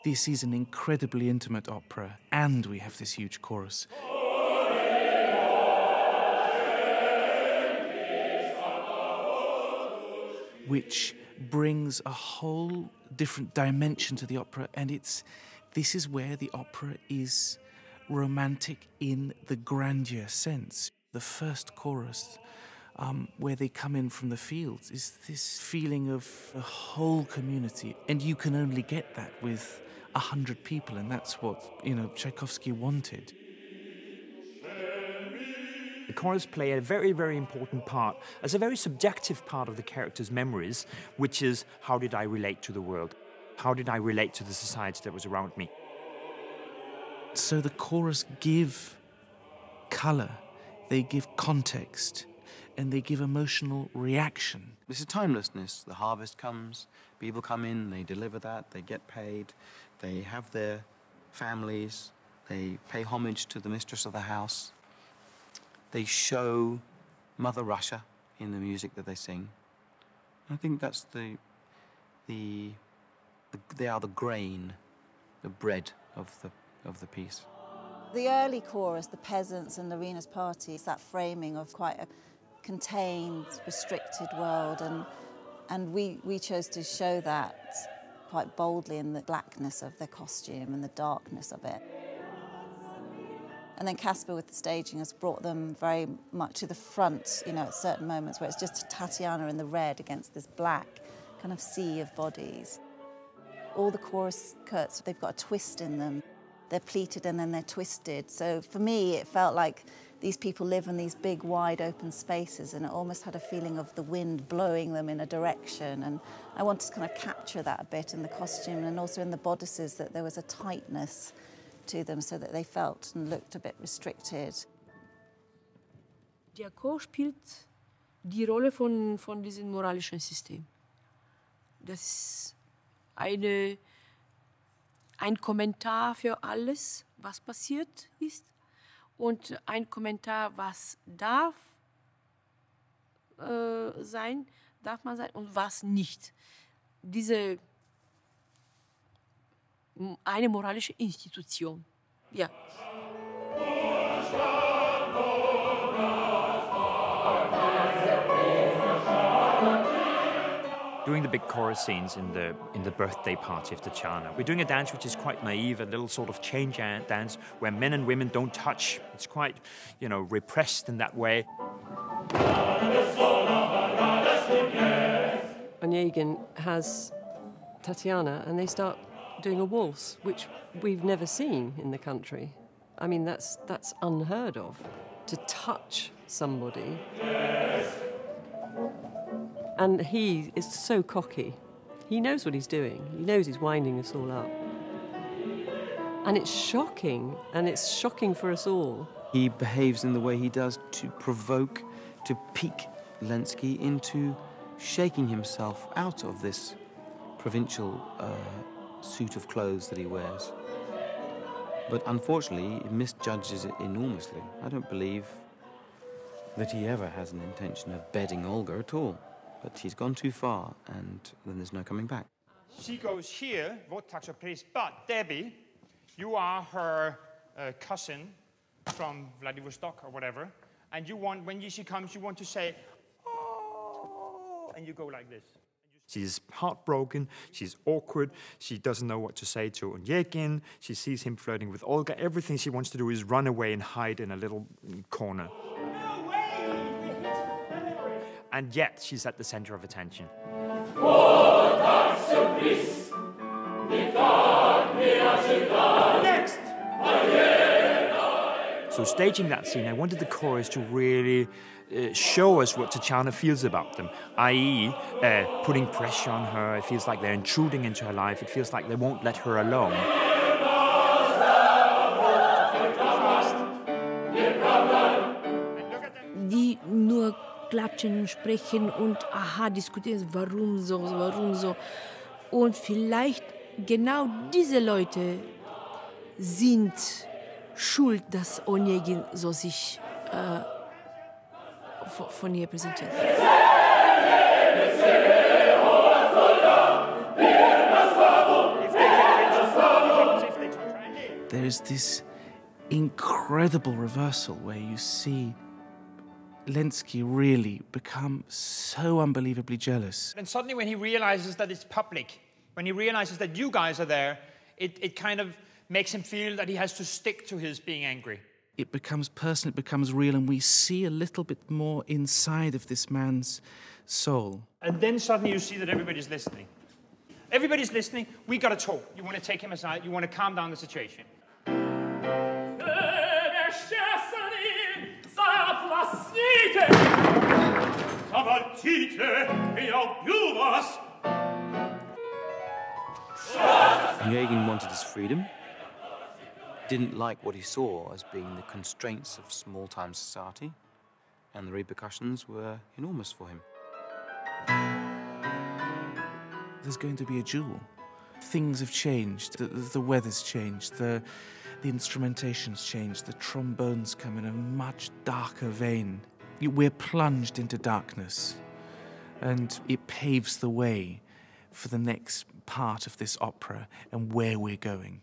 This is an incredibly intimate opera, and we have this huge chorus. Which brings a whole different dimension to the opera, and this is where the opera is romantic in the grandeur sense. The first chorus, where they come in from the fields, is this feeling of a whole community, and you can only get that with 100 people, and that's what, Tchaikovsky wanted. The chorus play a very, very important part, as a very subjective part of the character's memories, which is, how did I relate to the world? How did I relate to the society that was around me? So the chorus give colour, they give context, and they give emotional reaction. This is timelessness. The harvest comes, people come in, they deliver that, they get paid, they have their families, they pay homage to the mistress of the house. They show Mother Russia in the music that they sing. I think that's they are the grain, the bread of the piece. The early chorus, the peasants and Larina's party, is that framing of quite a contained, restricted world, and we chose to show that quite boldly in the blackness of their costume and the darkness of it. And then Kasper, with the staging, has brought them very much to the front, at certain moments where it's just Tatyana in the red against this black kind of sea of bodies. All the chorus skirts, they've got a twist in them. They're pleated and then they're twisted. So for me, it felt like these people live in these big, wide open spaces, and it almost had a feeling of the wind blowing them in a direction. And I wanted to kind of capture that a bit in the costume and also in the bodices, that there was a tightness to them so that they felt and looked a bit restricted. Der Chor spielt die Rolle von diesem moralischen System. Das ist ein Kommentar für alles, was passiert ist, und ein Kommentar, was darf man sein und was nicht. Eine moralische Institution. Ja. During the big chorus scenes in the birthday party of Tatyana, we're doing a dance which is quite naive, a little sort of chain dance where men and women don't touch. It's quite, repressed in that way. Onegin has Tatyana, and they start doing a waltz, which we've never seen in the country. I mean, that's unheard of, to touch somebody. And he is so cocky. He knows what he's doing. He knows he's winding us all up. And it's shocking for us all. He behaves in the way he does to provoke, to pique Lindsay into shaking himself out of this provincial suit of clothes that he wears. But unfortunately, he misjudges it enormously. I don't believe that he ever has an intention of bedding Olga at all. But he's gone too far, and then there's no coming back. She goes here, what takes her place, but Debbie, you are her cousin from Vladivostok or whatever, and when she comes, you want to say, oh, and you go like this. She's heartbroken, she's awkward, she doesn't know what to say to Onegin, she sees him flirting with Olga. Everything she wants to do is run away and hide in a little corner. And yet, she's at the center of attention. Next! So staging that scene, I wanted the chorus to really show us what Tatyana feels about them, i.e. Putting pressure on her. It feels like they're intruding into her life. It feels like they won't let her alone. Die nur klatschen, sprechen und aha, diskutieren, warum so. Und vielleicht genau diese Leute sind schuld, dass Onegin so sich von ihr präsentiert. If they can there is this incredible reversal where you see Lenski really become so unbelievably jealous. And suddenly when he realizes that it's public, when he realizes that you guys are there, it kind of makes him feel that he has to stick to his being angry. It becomes personal, it becomes real, and we see a little bit more inside of this man's soul. And then suddenly you see that everybody's listening. Everybody's listening. We got to talk. You want to take him aside. You want to calm down the situation. Onegin wanted his freedom, didn't like what he saw as being the constraints of small-time society, and the repercussions were enormous for him. There's going to be a duel. Things have changed, the weather's changed, the instrumentation's changed, the trombones come in a much darker vein. We're plunged into darkness, and it paves the way for the next part of this opera and where we're going.